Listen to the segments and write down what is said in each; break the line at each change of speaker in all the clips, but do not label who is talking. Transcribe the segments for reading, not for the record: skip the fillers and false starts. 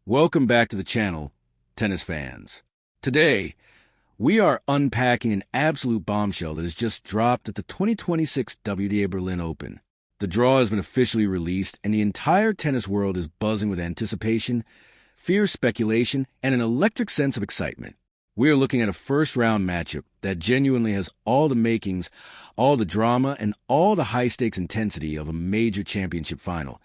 Welcome back to the channel, tennis fans. Today, we are unpacking an absolute bombshell that has just dropped at the 2026 WTA Berlin Open. The draw has been officially released, and the entire tennis world is buzzing with anticipation, fierce speculation, and an electric sense of excitement. We are looking at a first-round matchup that genuinely has all the makings, all the drama, and all the high-stakes intensity of a major championship final,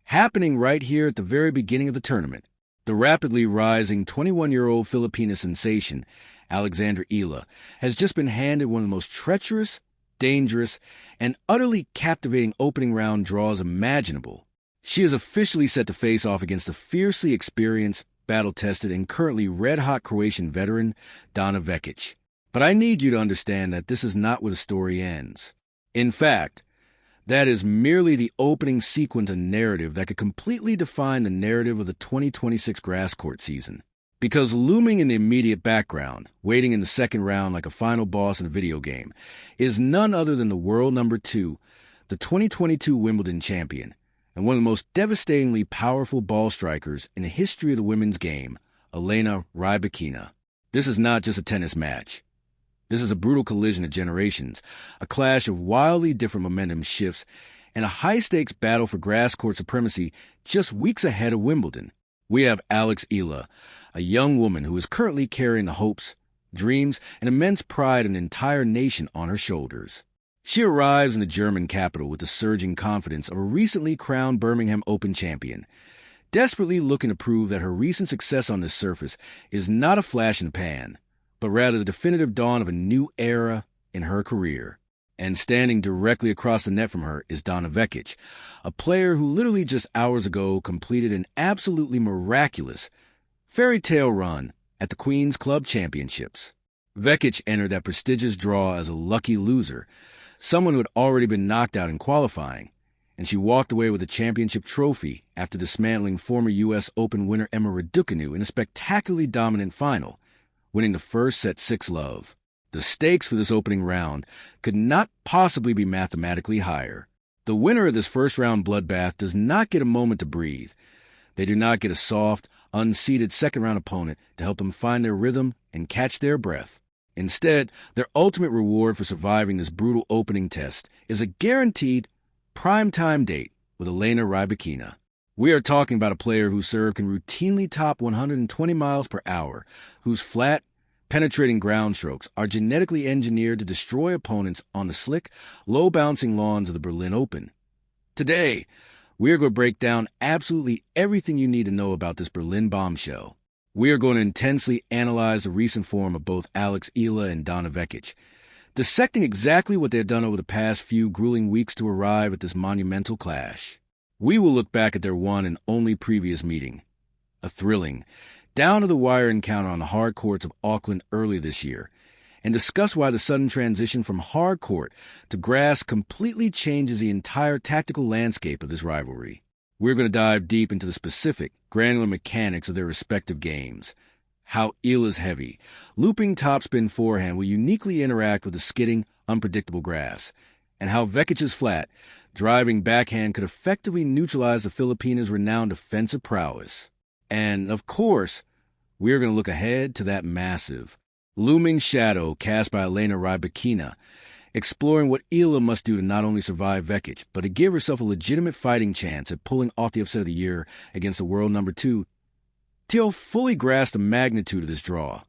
happening right here at the very beginning of the tournament. The rapidly rising 21-year-old Filipina sensation, Alexandra Eala, has just been handed one of the most treacherous, dangerous, and utterly captivating opening round draws imaginable. She is officially set to face off against the fiercely experienced, battle-tested, and currently red-hot Croatian veteran, Donna Vekić. But I need you to understand that this is not where the story ends. In fact, that is merely the opening sequence and narrative that could completely define the narrative of the 2026 grass court season. Because looming in the immediate background, waiting in the second round like a final boss in a video game, is none other than the world number 2, the 2022 Wimbledon champion, and one of the most devastatingly powerful ball strikers in the history of the women's game, Eala Rybakina. This is not just a tennis match. This is a brutal collision of generations, a clash of wildly different momentum shifts, and a high-stakes battle for grass court supremacy just weeks ahead of Wimbledon. We have Eala, a young woman who is currently carrying the hopes, dreams, and immense pride of an entire nation on her shoulders. She arrives in the German capital with the surging confidence of a recently crowned Birmingham Open champion, desperately looking to prove that her recent success on this surface is not a flash in the pan, but rather the definitive dawn of a new era in her career. And standing directly across the net from her is Donna Vekić, a player who literally just hours ago completed an absolutely miraculous fairy tale run at the Queen's Club Championships. Vekić entered that prestigious draw as a lucky loser, someone who had already been knocked out in qualifying, and she walked away with a championship trophy after dismantling former U.S. Open winner Emma Raducanu in a spectacularly dominant final, winning the first set 6-love. The stakes for this opening round could not possibly be mathematically higher. The winner of this first-round bloodbath does not get a moment to breathe. They do not get a soft, unseeded second-round opponent to help them find their rhythm and catch their breath. Instead, their ultimate reward for surviving this brutal opening test is a guaranteed prime-time date with Eala Rybakina. We are talking about a player whose serve can routinely top 120 miles per hour, whose flat, penetrating ground strokes are genetically engineered to destroy opponents on the slick, low-bouncing lawns of the Berlin Open. Today, we are going to break down absolutely everything you need to know about this Berlin bombshell. We are going to intensely analyze the recent form of both Eala and Donna Vekić, dissecting exactly what they have done over the past few grueling weeks to arrive at this monumental clash. We will look back at their one and only previous meeting, a thrilling, down-to-the-wire encounter on the hard courts of Auckland earlier this year, and discuss why the sudden transition from hard court to grass completely changes the entire tactical landscape of this rivalry. We're going to dive deep into the specific, granular mechanics of their respective games, how Eala's heavy, looping topspin forehand will uniquely interact with the skidding, unpredictable grass, and how Vekic's flat, driving backhand could effectively neutralize the Filipina's renowned defensive prowess. And, of course, we are going to look ahead to that massive, looming shadow cast by Eala Rybakina, exploring what Eala must do to not only survive Vekić, but to give herself a legitimate fighting chance at pulling off the upset of the year against the world number 2. To fully grasp the magnitude of this draw,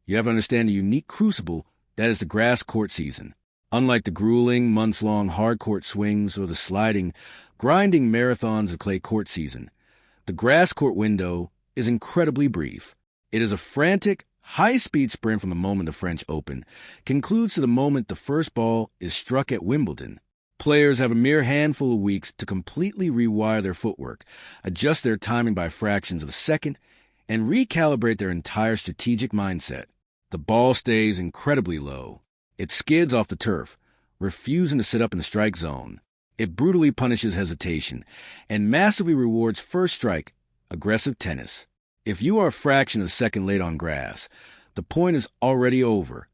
you have to understand the unique crucible that is the grass court season. Unlike the grueling, months-long hard court swings or the sliding, grinding marathons of clay court season, the grass court window is incredibly brief. It is a frantic, high-speed sprint from the moment the French Open concludes to the moment the first ball is struck at Wimbledon. Players have a mere handful of weeks to completely rewire their footwork, adjust their timing by fractions of a second, and recalibrate their entire strategic mindset. The ball stays incredibly low. It skids off the turf, refusing to sit up in the strike zone. It brutally punishes hesitation and massively rewards first strike, aggressive tennis. If you are a fraction of a second late on grass, the point is already over.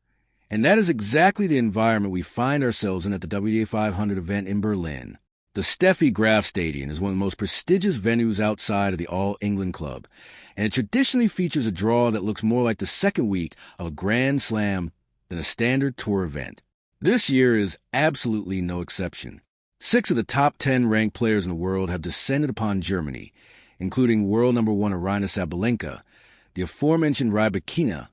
And that is exactly the environment we find ourselves in at the WTA 500 event in Berlin. The Steffi Graf Stadium is one of the most prestigious venues outside of the All England Club, and it traditionally features a draw that looks more like the second week of a Grand Slam than a standard tour event. This year is absolutely no exception. 6 of the top 10 ranked players in the world have descended upon Germany, including world number 1 Aryna Sabalenka, the aforementioned Rybakina,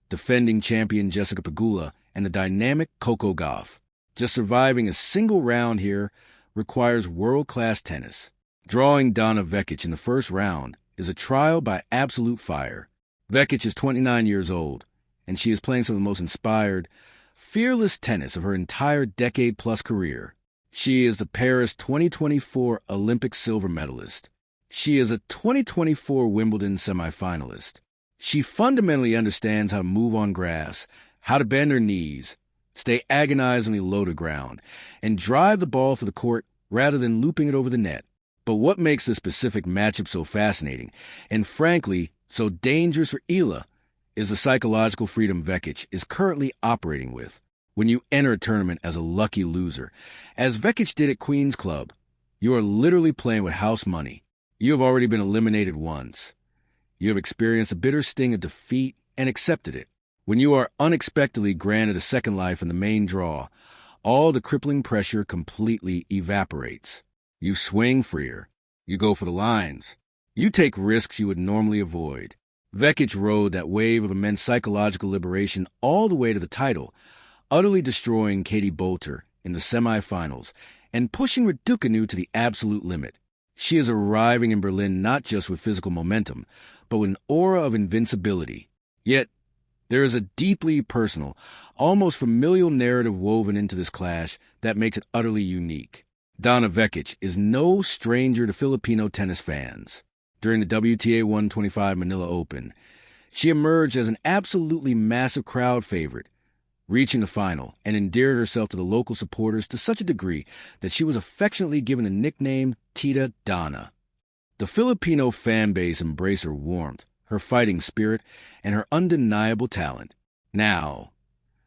defending champion Jessica Pegula, and the dynamic Coco Gauff. Just surviving a single round here requires world-class tennis. Drawing Donna Vekić in the first round is a trial by absolute fire. Vekić is 29 years old, and she is playing some of the most inspired, fearless tennis of her entire decade-plus career. She is the Paris 2024 Olympic silver medalist. She is a 2024 Wimbledon semifinalist. She fundamentally understands how to move on grass, how to bend her knees, stay agonizingly low to ground, and drive the ball through the court rather than looping it over the net. But what makes this specific matchup so fascinating, and frankly, so dangerous for Eala, is the psychological freedom Vekić is currently operating with. When you enter a tournament as a lucky loser, as Vekić did at Queen's Club, you are literally playing with house money. You have already been eliminated once. You have experienced a bitter sting of defeat and accepted it. When you are unexpectedly granted a second life in the main draw, all the crippling pressure completely evaporates. You swing freer. You go for the lines. You take risks you would normally avoid. Vekić rode that wave of immense psychological liberation all the way to the title, utterly destroying Katie Bolter in the semifinals and pushing Rybakina to the absolute limit. She is arriving in Berlin not just with physical momentum, but with an aura of invincibility. Yet, there is a deeply personal, almost familial narrative woven into this clash that makes it utterly unique. Donna Vekić is no stranger to Filipino tennis fans. During the WTA 125 Manila Open, she emerged as an absolutely massive crowd favorite, reaching the final, and endeared herself to the local supporters to such a degree that she was affectionately given the nickname Tita Donna. The Filipino fan base embraced her warmth, her fighting spirit, and her undeniable talent. Now,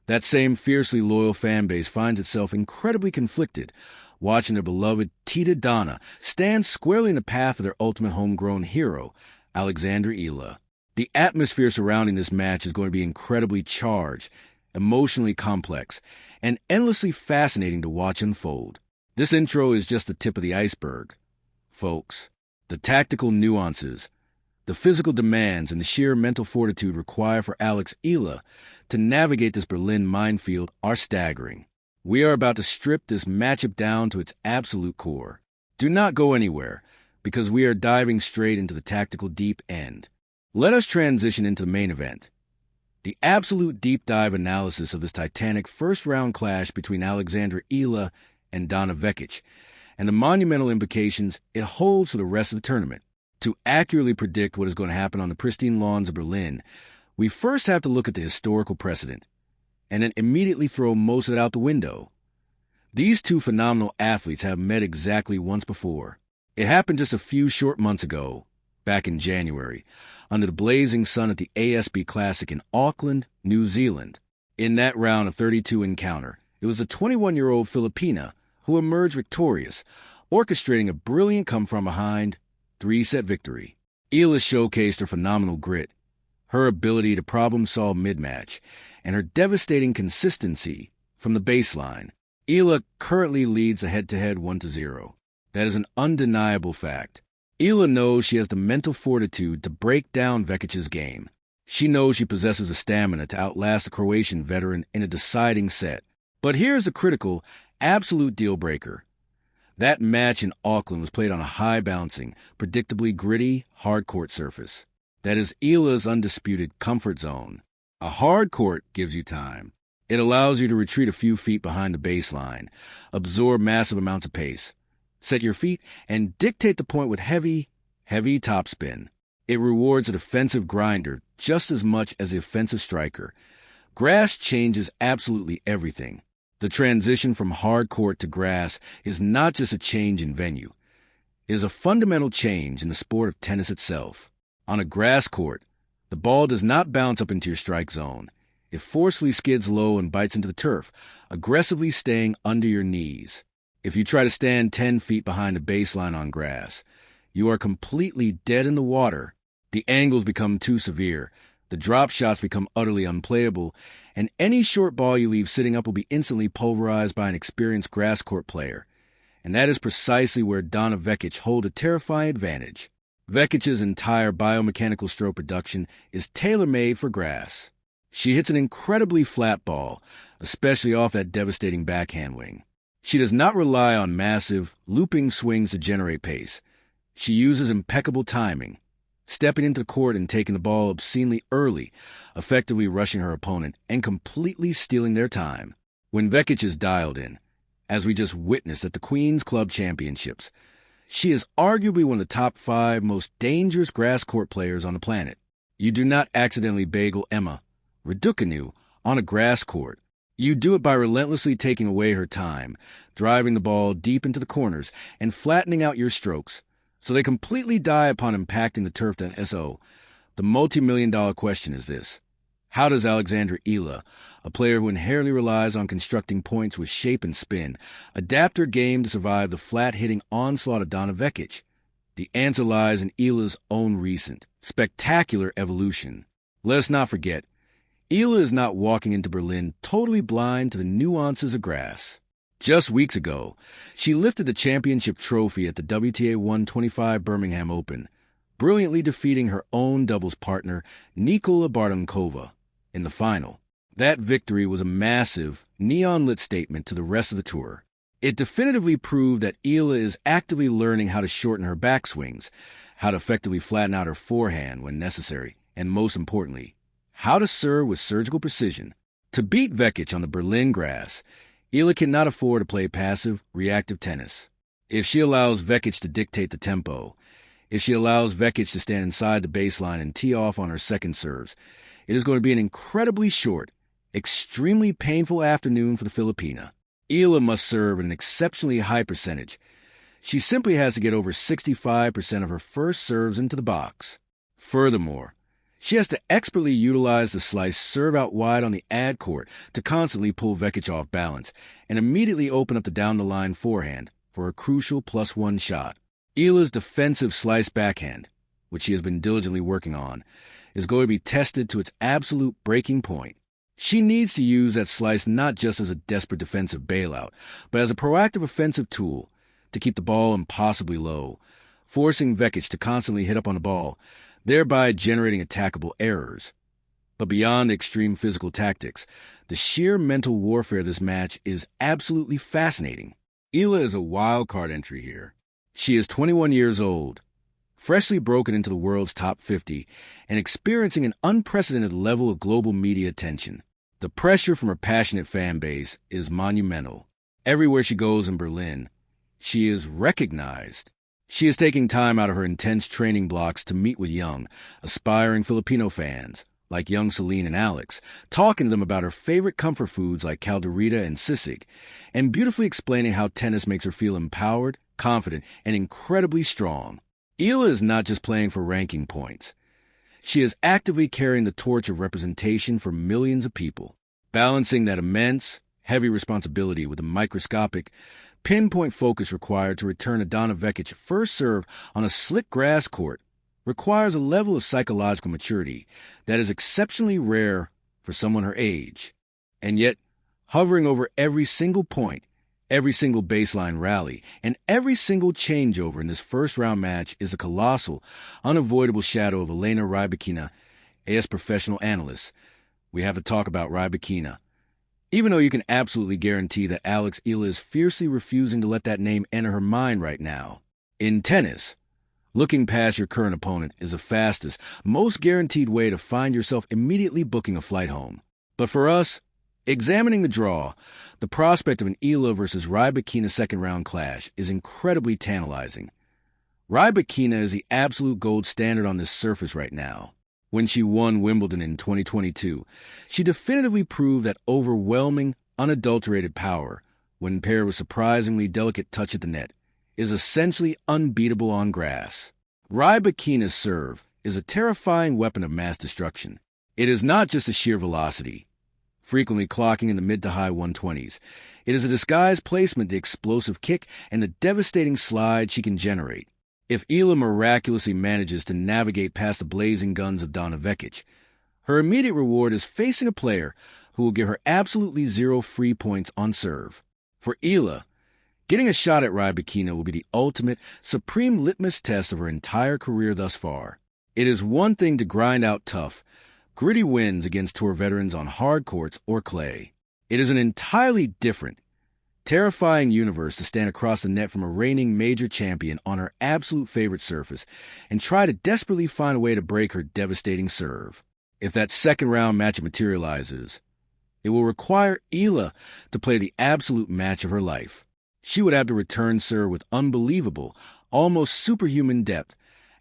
that same fiercely loyal fan base finds itself incredibly conflicted, watching their beloved Tita Donna stand squarely in the path of their ultimate homegrown hero, Alexandra Eala. The atmosphere surrounding this match is going to be incredibly charged, emotionally complex, and endlessly fascinating to watch unfold. This intro is just the tip of the iceberg, folks. The tactical nuances, the physical demands, and the sheer mental fortitude required for Alex Eala to navigate this Berlin minefield are staggering. We are about to strip this matchup down to its absolute core. Do not go anywhere, because we are diving straight into the tactical deep end. Let us transition into the main event. The absolute deep dive analysis of this titanic first-round clash between Alexandra Eala and Donna Vekić, and the monumental implications it holds for the rest of the tournament. To accurately predict what is going to happen on the pristine lawns of Berlin, we first have to look at the historical precedent, and then immediately throw most of it out the window. These two phenomenal athletes have met exactly once before. It happened just a few short months ago, back in January, under the blazing sun at the ASB Classic in Auckland, New Zealand. In that round of 32 encounter, it was the 21-year-old Filipina who emerged victorious, orchestrating a brilliant come-from-behind 3-set victory. Eala showcased her phenomenal grit, her ability to problem-solve mid-match, and her devastating consistency from the baseline. Eala currently leads the head-to-head 1-0. That is an undeniable fact. Eala knows she has the mental fortitude to break down Vekic's game. She knows she possesses the stamina to outlast the Croatian veteran in a deciding set. But here's a critical, absolute deal-breaker. That match in Auckland was played on a high-bouncing, predictably gritty, hard-court surface. That is Eala's undisputed comfort zone. A hard court gives you time. It allows you to retreat a few feet behind the baseline, absorb massive amounts of pace, set your feet, and dictate the point with heavy topspin. It rewards a defensive grinder just as much as the offensive striker. Grass changes absolutely everything. The transition from hard court to grass is not just a change in venue. It is a fundamental change in the sport of tennis itself. On a grass court, the ball does not bounce up into your strike zone. It forcefully skids low and bites into the turf, aggressively staying under your knees. If you try to stand 10 feet behind a baseline on grass, you are completely dead in the water. The angles become too severe, the drop shots become utterly unplayable, and any short ball you leave sitting up will be instantly pulverized by an experienced grass court player. And that is precisely where Donna Vekić hold a terrifying advantage. Vekic's entire biomechanical stroke production is tailor-made for grass. She hits an incredibly flat ball, especially off that devastating backhand wing. She does not rely on massive, looping swings to generate pace. She uses impeccable timing, stepping into the court and taking the ball obscenely early, effectively rushing her opponent and completely stealing their time. When Vekić is dialed in, as we just witnessed at the Queen's Club Championships, she is arguably one of the top 5 most dangerous grass court players on the planet. You do not accidentally bagel Emma Rybakina on a grass court. You do it by relentlessly taking away her time, driving the ball deep into the corners, and flattening out your strokes, so they completely die upon impacting the turf. So, the multi-million-dollar question is this. How does Eala, a player who inherently relies on constructing points with shape and spin, adapt her game to survive the flat-hitting onslaught of Donna Vekić? The answer lies in Eala's own recent, spectacular evolution. Let us not forget, Eala is not walking into Berlin totally blind to the nuances of grass. Just weeks ago, she lifted the championship trophy at the WTA 125 Birmingham Open, brilliantly defeating her own doubles partner, Nicola Bartonkova, in the final. That victory was a massive, neon-lit statement to the rest of the tour. It definitively proved that Eala is actively learning how to shorten her backswings, how to effectively flatten out her forehand when necessary, and most importantly, how to serve with surgical precision. To beat Vekić on the Berlin grass, Eala cannot afford to play passive, reactive tennis. If she allows Vekić to dictate the tempo, if she allows Vekić to stand inside the baseline and tee off on her second serves, it is going to be an incredibly short, extremely painful afternoon for the Filipina. Eala must serve at an exceptionally high percentage. She simply has to get over 65% of her first serves into the box. Furthermore, she has to expertly utilize the slice serve out wide on the ad court to constantly pull Vekić off balance and immediately open up the down-the-line forehand for a crucial +1 shot. Eala's defensive slice backhand, which she has been diligently working on, is going to be tested to its absolute breaking point. She needs to use that slice not just as a desperate defensive bailout, but as a proactive offensive tool to keep the ball impossibly low, forcing Vekić to constantly hit up on the ball, thereby generating attackable errors. But beyond the extreme physical tactics, the sheer mental warfare of this match is absolutely fascinating. Eala is a wild card entry here. She is 21 years old, freshly broken into the world's top 50, and experiencing an unprecedented level of global media attention. The pressure from her passionate fan base is monumental. Everywhere she goes in Berlin, she is recognized. She is taking time out of her intense training blocks to meet with young, aspiring Filipino fans, like young Celine and Alex, talking to them about her favorite comfort foods like calderita and sisig, and beautifully explaining how tennis makes her feel empowered, confident, and incredibly strong. Eala is not just playing for ranking points. She is actively carrying the torch of representation for millions of people, balancing that immense, heavy responsibility with the microscopic, pinpoint focus required to return a Donna Vekić first serve on a slick grass court requires a level of psychological maturity that is exceptionally rare for someone her age. And yet, hovering over every single point, every single baseline rally, and every single changeover in this first-round match is a colossal, unavoidable shadow of Elena Rybakina. As professional analysts, we have to talk about Rybakina. Even though you can absolutely guarantee that Eala is fiercely refusing to let that name enter her mind right now. In tennis, looking past your current opponent is the fastest, most guaranteed way to find yourself immediately booking a flight home. But for us, examining the draw, the prospect of an Eala versus Rybakina second-round clash is incredibly tantalizing. Rybakina is the absolute gold standard on this surface right now. When she won Wimbledon in 2022, she definitively proved that overwhelming, unadulterated power, when paired with surprisingly delicate touch at the net, is essentially unbeatable on grass. Rybakina's serve is a terrifying weapon of mass destruction. It is not just a sheer velocity. frequently clocking in the mid to high 120s. It is a disguised placement, the explosive kick, and the devastating slide she can generate. If Eala miraculously manages to navigate past the blazing guns of Donna Vekić, her immediate reward is facing a player who will give her absolutely 0 free points on serve. For Eala, getting a shot at Rybakina will be the ultimate, supreme litmus test of her entire career thus far. It is one thing to grind out tough, gritty wins against tour veterans on hard courts or clay. It is an entirely different, terrifying universe to stand across the net from a reigning major champion on her absolute favorite surface and try to desperately find a way to break her devastating serve. If that second-round match materializes, it will require Eala to play the absolute match of her life. She would have to return serve with unbelievable, almost superhuman depth,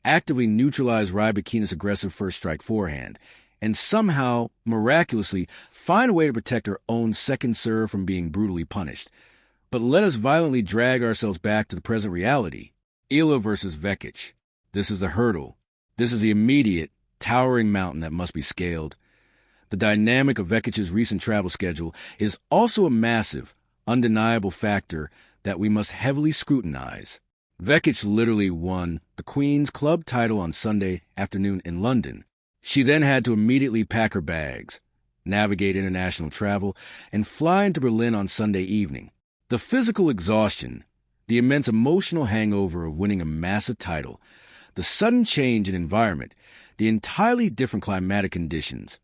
actively neutralize Rybakina's aggressive first strike forehand, and somehow, miraculously, find a way to protect her own second serve from being brutally punished. But let us violently drag ourselves back to the present reality. Eala versus Vekić. This is the hurdle. This is the immediate, towering mountain that must be scaled. The dynamic of Vekic's recent travel schedule is also a massive, undeniable factor that we must heavily scrutinize. Vekić literally won the Queen's Club title on Sunday afternoon in London. She then had to immediately pack her bags, navigate international travel, and fly into Berlin on Sunday evening. The physical exhaustion, the immense emotional hangover of winning a massive title, the sudden change in environment, the entirely different climatic conditions,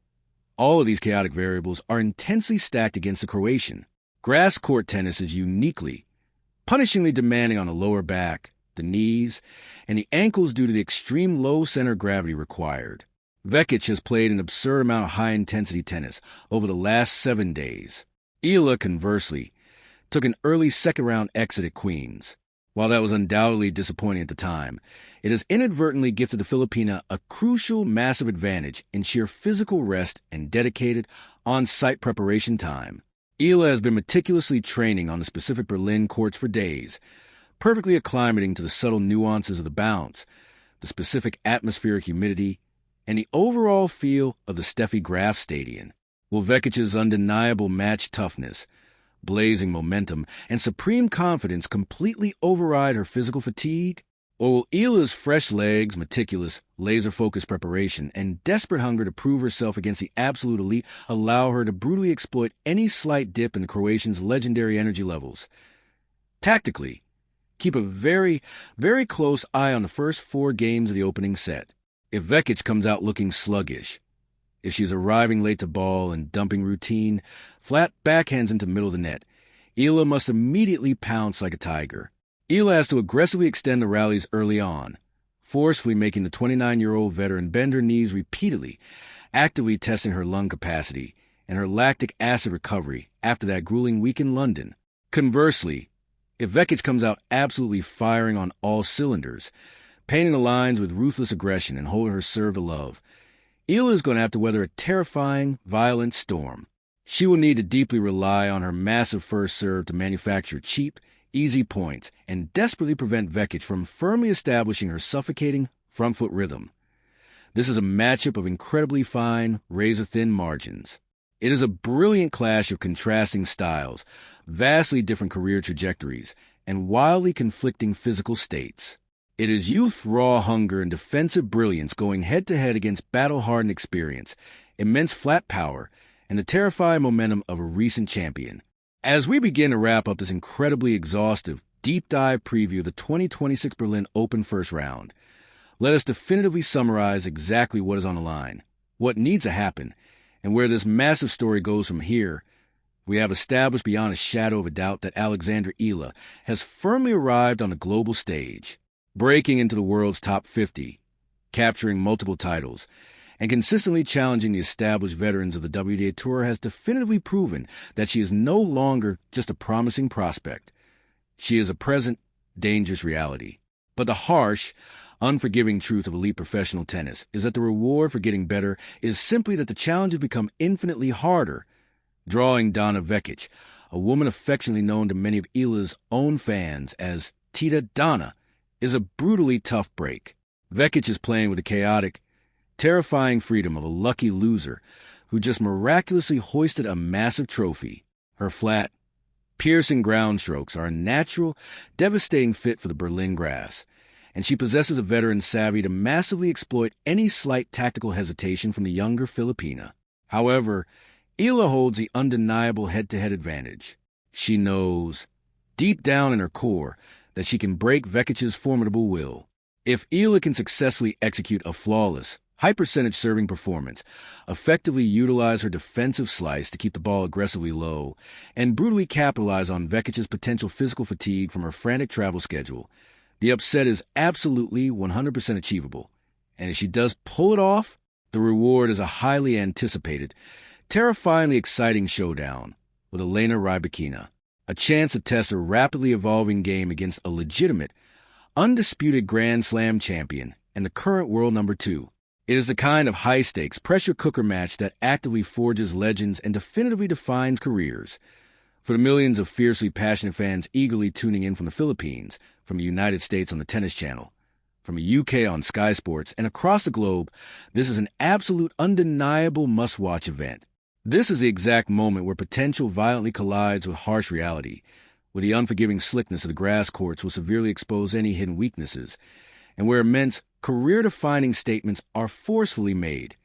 all of these chaotic variables are intensely stacked against the Croatian. Grass court tennis is uniquely, punishingly demanding on the lower back, the knees, and the ankles due to the extreme low center of gravity required. Vekić has played an absurd amount of high-intensity tennis over the last 7 days. Eala, conversely, took an early second-round exit at Queen's. While that was undoubtedly disappointing at the time, it has inadvertently gifted the Filipina a crucial, massive advantage in sheer physical rest and dedicated, on-site preparation time. Eala has been meticulously training on the specific Berlin courts for days, perfectly acclimating to the subtle nuances of the bounce, the specific atmospheric humidity, and the overall feel of the Steffi Graf Stadion. Will Vekic's undeniable match toughness, blazing momentum, and supreme confidence completely override her physical fatigue? Or will Eala's fresh legs, meticulous, laser-focused preparation, and desperate hunger to prove herself against the absolute elite allow her to brutally exploit any slight dip in the Croatians' legendary energy levels? Tactically, keep a very, very close eye on the first 4 games of the opening set. If Vekić comes out looking sluggish, if she's arriving late to ball and dumping routine, flat backhands into the middle of the net, Eala must immediately pounce like a tiger. Eala has to aggressively extend the rallies early on, forcefully making the 29-year-old veteran bend her knees repeatedly, actively testing her lung capacity and her lactic acid recovery after that grueling week in London. Conversely, if Vekić comes out absolutely firing on all cylinders, painting the lines with ruthless aggression and holding her serve to love, Eala is going to have to weather a terrifying, violent storm. She will need to deeply rely on her massive first serve to manufacture cheap, easy points and desperately prevent Vekić from firmly establishing her suffocating front foot rhythm. This is a matchup of incredibly fine, razor-thin margins. It is a brilliant clash of contrasting styles, vastly different career trajectories, and wildly conflicting physical states. It is youth, raw hunger, and defensive brilliance going head-to-head against battle-hardened experience, immense flat power, and the terrifying momentum of a recent champion. As we begin to wrap up this incredibly exhaustive, deep-dive preview of the 2026 Berlin Open first round, let us definitively summarize exactly what is on the line, what needs to happen, and where this massive story goes from here. We have established beyond a shadow of a doubt that Alexandra Eala has firmly arrived on the global stage, breaking into the world's top 50, capturing multiple titles, and consistently challenging the established veterans of the WTA Tour has definitively proven that she is no longer just a promising prospect. She is a present, dangerous reality. But the harsh, unforgiving truth of elite professional tennis is that the reward for getting better is simply that the challenges become infinitely harder, drawing Donna Vekić, a woman affectionately known to many of Eala's own fans as Tita Donna, is a brutally tough break. Vekić is playing with the chaotic, terrifying freedom of a lucky loser, who just miraculously hoisted a massive trophy. Her flat, piercing ground strokes are a natural, devastating fit for the Berlin grass, and she possesses a veteran savvy to massively exploit any slight tactical hesitation from the younger Filipina. However, Eala holds the undeniable head-to-head advantage. She knows, deep down in her core, that she can break Vekic's formidable will. If Eala can successfully execute a flawless, high-percentage serving performance, effectively utilize her defensive slice to keep the ball aggressively low, and brutally capitalize on Vekic's potential physical fatigue from her frantic travel schedule, the upset is absolutely 100% achievable. And if she does pull it off, the reward is a highly anticipated, terrifyingly exciting showdown with Eala Rybakina, a chance to test her rapidly evolving game against a legitimate, undisputed Grand Slam champion and the current world number 2. It is the kind of high-stakes, pressure-cooker match that actively forges legends and definitively defines careers. For the millions of fiercely passionate fans eagerly tuning in from the Philippines, from the United States on the Tennis Channel, from the UK on Sky Sports, and across the globe, this is an absolute, undeniable must-watch event. This is the exact moment where potential violently collides with harsh reality, where the unforgiving slickness of the grass courts will severely expose any hidden weaknesses, and where immense, career-defining statements are forcefully made.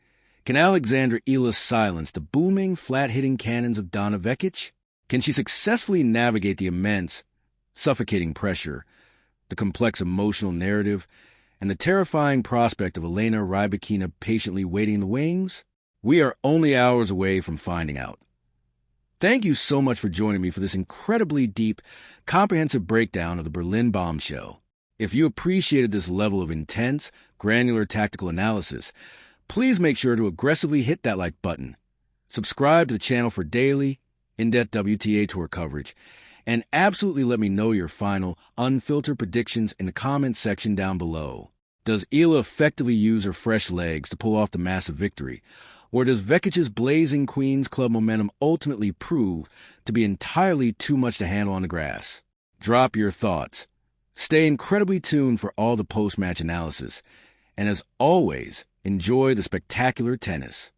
Can Alexandra Eala silence the booming, flat-hitting cannons of Donna Vekić? Can she successfully navigate the immense, suffocating pressure, the complex emotional narrative, and the terrifying prospect of Eala Rybakina patiently waiting in the wings? We are only hours away from finding out. Thank you so much for joining me for this incredibly deep, comprehensive breakdown of the Berlin Bombshell. If you appreciated this level of intense, granular tactical analysis, please make sure to aggressively hit that like button. Subscribe to the channel for daily, in-depth WTA Tour coverage, and absolutely let me know your final, unfiltered predictions in the comments section down below. Does Eala effectively use her fresh legs to pull off the massive victory, or does Vekic's blazing Queen's Club momentum ultimately prove to be entirely too much to handle on the grass? Drop your thoughts. Stay incredibly tuned for all the post-match analysis, and as always, enjoy the spectacular tennis.